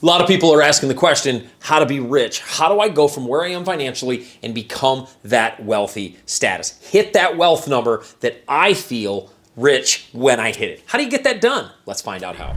A lot of people are asking the question, how to be rich? How do I go from where I am financially and become that wealthy status? Hit that wealth number that I feel rich when I hit it. How do you get that done? Let's find out how.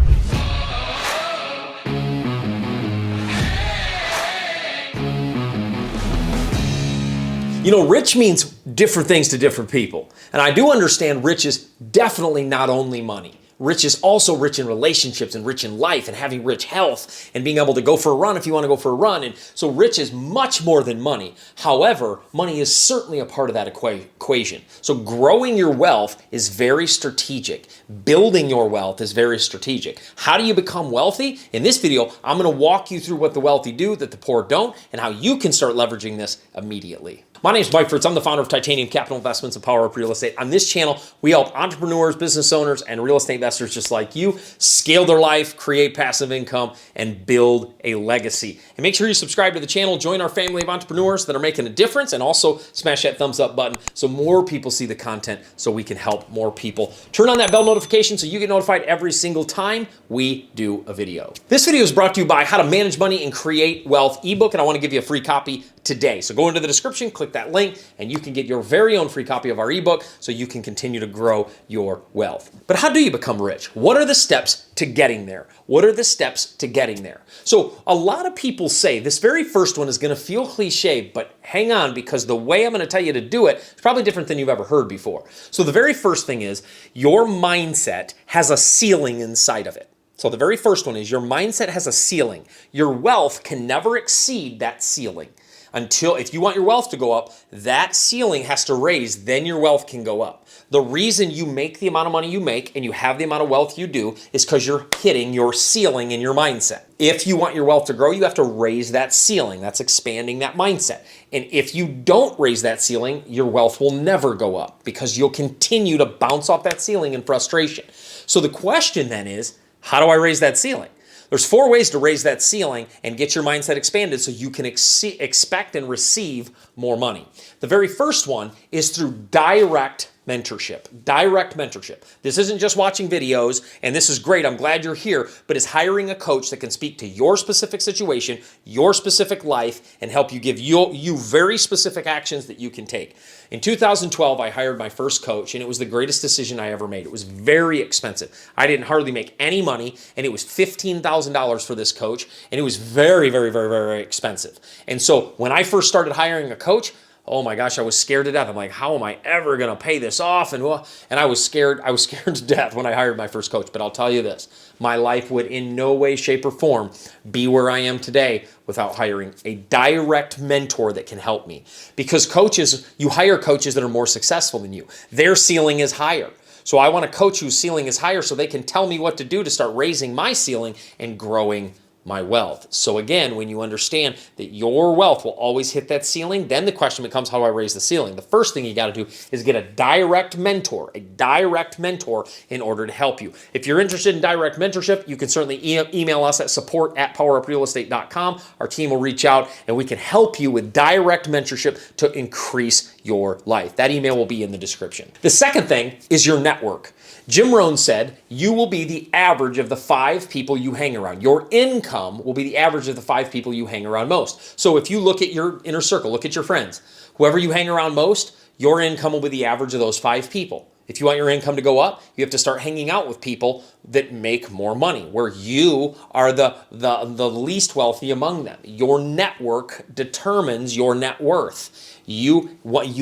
You know, rich means different things to different people. And I do understand rich is definitely not only money. Rich is also rich in relationships and rich in life and having rich health and being able to go for a run if you want to go for a run. And so rich is much more than money. However, money is certainly a part of that equation. So growing your wealth is very strategic. Building your wealth is very strategic. How do you become wealthy? In this video, I'm going to walk you through what the wealthy do that the poor don't and how you can start leveraging this immediately. My name is Mike Fritz. I'm the founder of Titanium Capital Investments and Power Up Real Estate. On this channel, we help entrepreneurs, business owners, and real estate investors just like you scale their life, create passive income, and build a legacy. And make sure you subscribe to the channel, join our family of entrepreneurs that are making a difference, and also smash that thumbs up button so more people see the content so we can help more people. Turn on that bell notification so you get notified every single time we do a video. This video is brought to you by How to Manage Money and Create Wealth ebook, and I want to give you a free copy today. So go into the description, click that link, and you can get your very own free copy of our ebook so you can continue to grow your wealth. But how do you become rich? What are the steps to getting there? What are the steps to getting there? So a lot of people say this very first one is going to feel cliche, but hang on, because the way I'm going to tell you to do it is probably different than you've ever heard before. So the very first thing is your mindset has a ceiling inside of it. So the very first one is your mindset has a ceiling. Your wealth can never exceed that ceiling. Until, if you want your wealth to go up, that ceiling has to raise, then your wealth can go up. The reason you make the amount of money you make and you have the amount of wealth you do is because you're hitting your ceiling in your mindset. If you want your wealth to grow, you have to raise that ceiling. That's expanding that mindset. And if you don't raise that ceiling, your wealth will never go up because you'll continue to bounce off that ceiling in frustration. So the question then is, how do I raise that ceiling? There's 4 ways to raise that ceiling and get your mindset expanded so you can expect and receive more money. The very first one is through direct mentorship. Direct mentorship. This isn't just watching videos, and this is great. I'm glad you're here, but it's hiring a coach that can speak to your specific situation, your specific life, and help you give you very specific actions that you can take. In 2012, I hired my first coach, and it was the greatest decision I ever made. It was very expensive. I didn't hardly make any money, and it was $15,000 for this coach, and it was very, very, very, very expensive. And so when I first started hiring a coach, oh my gosh, I was scared to death. I'm like, how am I ever going to pay this off? And I was scared to death when I hired my first coach. But I'll tell you this, my life would in no way, shape, or form be where I am today without hiring a direct mentor that can help me. Because coaches, you hire coaches that are more successful than you. Their ceiling is higher. So I want a coach whose ceiling is higher so they can tell me what to do to start raising my ceiling and growing my wealth. So again, when you understand that your wealth will always hit that ceiling, then the question becomes, how do I raise the ceiling? The first thing you got to do is get a direct mentor in order to help you. If you're interested in direct mentorship, you can certainly email us at support@poweruprealestate.com. Our team will reach out and we can help you with direct mentorship to increase your life. That email will be in the description. The second thing is your network. Jim Rohn said, you will be the average of the 5 people you hang around. Your income will be the average of the 5 people you hang around most. So if you look at your inner circle, look at your friends, whoever you hang around most, your income will be the average of those 5 people. If you want your income to go up, you have to start hanging out with people that make more money, where you are the least wealthy among them. Your network determines your net worth. You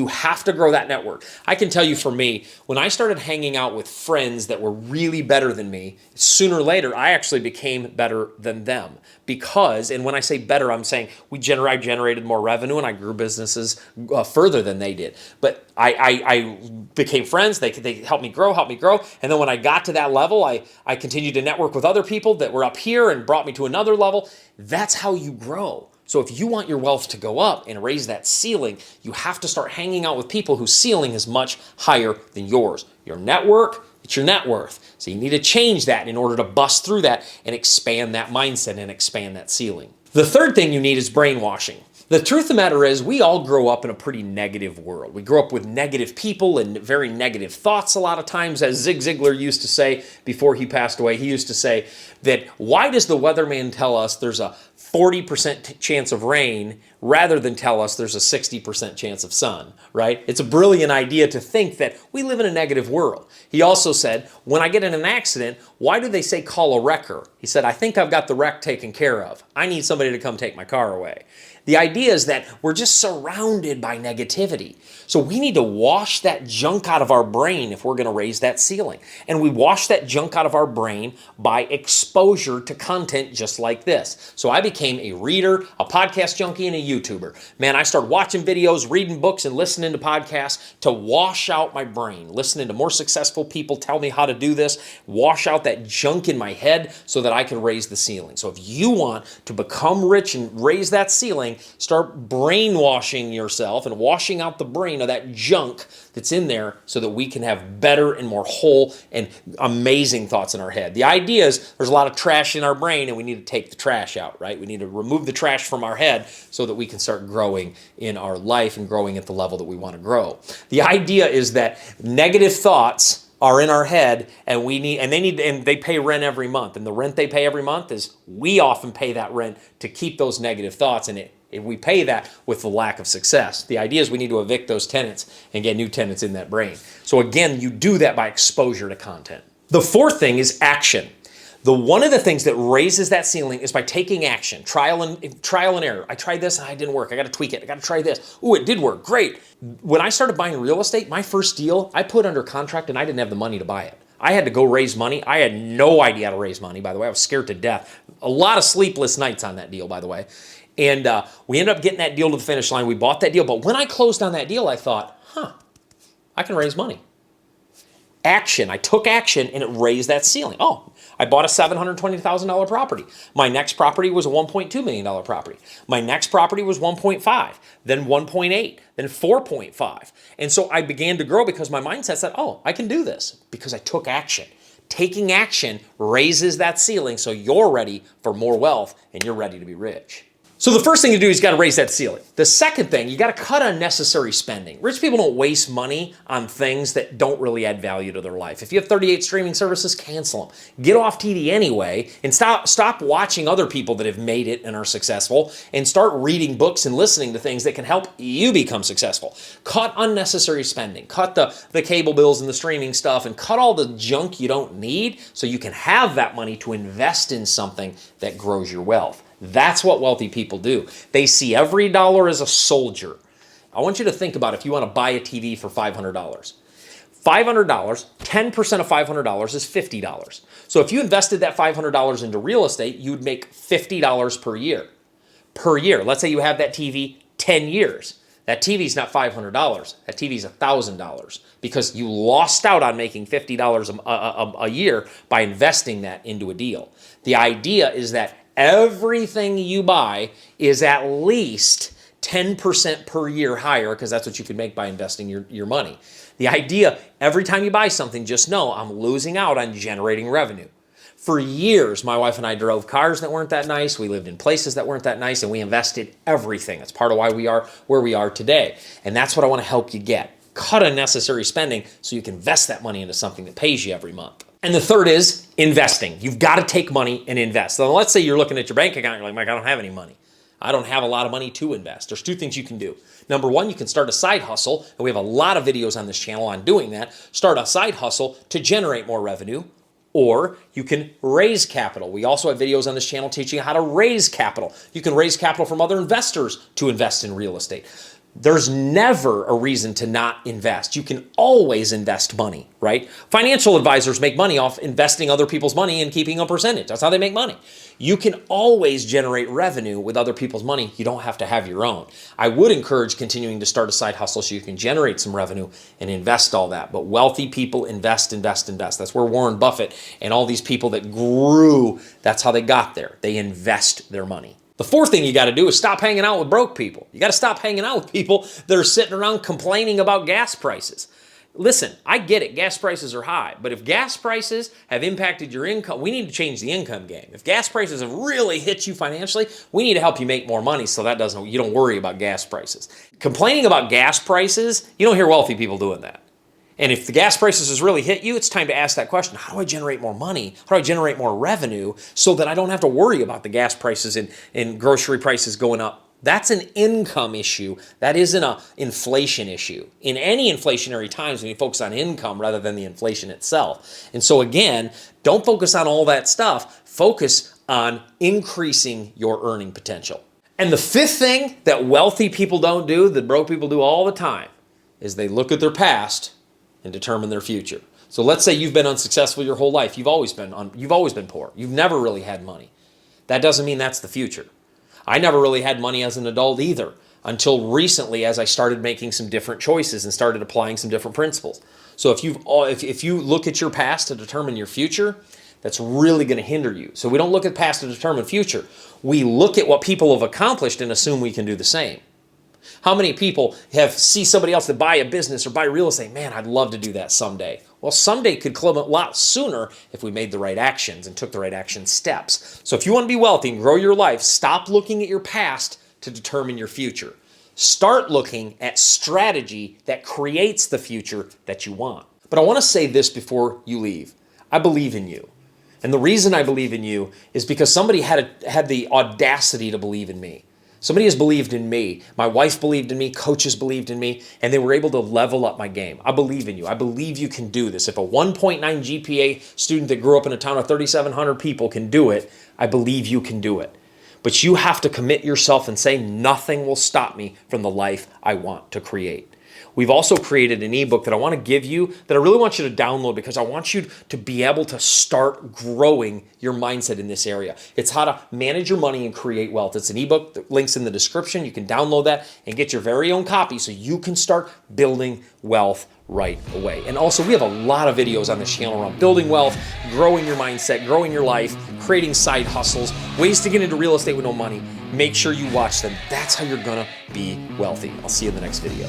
have to grow that network. I can tell you for me, when I started hanging out with friends that were really better than me, sooner or later, I actually became better than them. Because, and when I say better, I'm saying I generated more revenue and I grew businesses further than they did. But I became friends. They helped me grow. And then when I got to that level, I continued to network with other people that were up here and brought me to another level. That's how you grow. So if you want your wealth to go up and raise that ceiling, you have to start hanging out with people whose ceiling is much higher than yours. Your network, it's your net worth. So you need to change that in order to bust through that and expand that mindset and expand that ceiling. The third thing you need is brainwashing. The truth of the matter is, we all grow up in a pretty negative world. We grow up with negative people and very negative thoughts a lot of times. As Zig Ziglar used to say before he passed away, he used to say that, why does the weatherman tell us there's a 40% chance of rain rather than tell us there's a 60% chance of sun, right? It's a brilliant idea to think that we live in a negative world. He also said, when I get in an accident, why do they say call a wrecker? He said, I think I've got the wreck taken care of. I need somebody to come take my car away. The idea is that we're just surrounded by negativity. So we need to wash that junk out of our brain if we're going to raise that ceiling. And we wash that junk out of our brain by exposure to content just like this. So I became a reader, a podcast junkie, and a YouTuber. Man, I started watching videos, reading books, and listening to podcasts to wash out my brain, listening to more successful people tell me how to do this, wash out that junk in my head so that I can raise the ceiling. So if you want to become rich and raise that ceiling, start brainwashing yourself and washing out the brain of that junk that's in there so that we can have better and more whole and amazing thoughts in our head. The idea is there's a lot of trash in our brain and we need to take the trash out, right? We need to remove the trash from our head so that we can start growing in our life and growing at the level that we want to grow. The idea is that negative thoughts are in our head and they pay rent every month. And the rent they pay every month is we often pay that rent to keep those negative thoughts in it. If we pay that with the lack of success. The idea is we need to evict those tenants and get new tenants in that brain. So again, you do that by exposure to content. The fourth thing is action. One of the things that raises that ceiling is by taking action, trial and error. I tried this and it didn't work. I got to tweak it. I got to try this. Ooh, it did work. Great. When I started buying real estate, my first deal, I put under contract and I didn't have the money to buy it. I had to go raise money. I had no idea how to raise money, by the way. I was scared to death. A lot of sleepless nights on that deal, by the way. And we ended up getting that deal to the finish line. We bought that deal. But when I closed on that deal, I thought, I can raise money. Action. I took action and it raised that ceiling. Oh, I bought a $720,000 property. My next property was a $1.2 million property. My next property was 1.5, then 1.8, then 4.5. And so I began to grow because my mindset said, oh, I can do this because I took action. Taking action raises that ceiling so you're ready for more wealth and you're ready to be rich. So the first thing to do is you got to raise that ceiling. The second thing, you got to cut unnecessary spending. Rich people don't waste money on things that don't really add value to their life. If you have 38 streaming services, cancel them. Get off TV anyway and stop watching other people that have made it and are successful and start reading books and listening to things that can help you become successful. Cut unnecessary spending. Cut the cable bills and the streaming stuff and cut all the junk you don't need so you can have that money to invest in something that grows your wealth. That's what wealthy people do. They see every dollar as a soldier. I want you to think about if you want to buy a TV for $500. $500, 10% of $500 is $50. So if you invested that $500 into real estate, you'd make $50 per year. Per year. Let's say you have that TV 10 years. That TV's not $500. That TV's $1,000 because you lost out on making $50 a year by investing that into a deal. The idea is that everything you buy is at least 10% per year higher because that's what you can make by investing your money. The idea, every time you buy something, just know I'm losing out on generating revenue. For years, my wife and I drove cars that weren't that nice. We lived in places that weren't that nice, and we invested everything. That's part of why we are where we are today. And that's what I want to help you get. Cut unnecessary spending so you can invest that money into something that pays you every month. And the third is investing. You've got to take money and invest. So let's say you're looking at your bank account, you're like, Mike, I don't have any money. I don't have a lot of money to invest. There's two things you can do. Number one, you can start a side hustle, and we have a lot of videos on this channel on doing that. Start a side hustle to generate more revenue, or you can raise capital. We also have videos on this channel teaching you how to raise capital. You can raise capital from other investors to invest in real estate. There's never a reason to not invest. You can always invest money, right? Financial advisors make money off investing other people's money and keeping a percentage. That's how they make money. You can always generate revenue with other people's money. You don't have to have your own. I would encourage continuing to start a side hustle so you can generate some revenue and invest all that. But wealthy people invest, invest, invest. That's where Warren Buffett and all these people that grew, that's how they got there. They invest their money. The fourth thing you got to do is stop hanging out with broke people. You got to stop hanging out with people that are sitting around complaining about gas prices. Listen, I get it. Gas prices are high, but if gas prices have impacted your income, we need to change the income game. If gas prices have really hit you financially, we need to help you make more money so you don't worry about gas prices. Complaining about gas prices, you don't hear wealthy people doing that. And if the gas prices has really hit you, it's time to ask that question. How do I generate more money? How do I generate more revenue so that I don't have to worry about the gas prices and grocery prices going up? That's an income issue. That isn't an inflation issue. In any inflationary times, we need to focus on income rather than the inflation itself. And so again, don't focus on all that stuff. Focus on increasing your earning potential. And the fifth thing that wealthy people don't do, that broke people do all the time, is they look at their past and determine their future. So let's say you've been unsuccessful your whole life. You've always been poor. You've never really had money. That doesn't mean that's the future. I never really had money as an adult either until recently as I started making some different choices and started applying some different principles. So if you look at your past to determine your future, that's really going to hinder you. So we don't look at past to determine future. We look at what people have accomplished and assume we can do the same. How many people see somebody else that buy a business or buy real estate? Man, I'd love to do that someday. Well, someday could come a lot sooner if we made the right actions and took the right action steps. So if you want to be wealthy and grow your life, stop looking at your past to determine your future. Start looking at strategy that creates the future that you want. But I want to say this before you leave. I believe in you. And the reason I believe in you is because somebody had the audacity to believe in me. Somebody has believed in me. My wife believed in me. Coaches believed in me. And they were able to level up my game. I believe in you. I believe you can do this. If a 1.9 GPA student that grew up in a town of 3,700 people can do it, I believe you can do it. But you have to commit yourself and say, nothing will stop me from the life I want to create. We've also created an ebook that I want to give you that I really want you to download because I want you to be able to start growing your mindset in this area. It's how to manage your money and create wealth. It's an ebook. The link's in the description. You can download that and get your very own copy so you can start building wealth right away. And also, we have a lot of videos on this channel around building wealth, growing your mindset, growing your life, creating side hustles, ways to get into real estate with no money. Make sure you watch them. That's how you're going to be wealthy. I'll see you in the next video.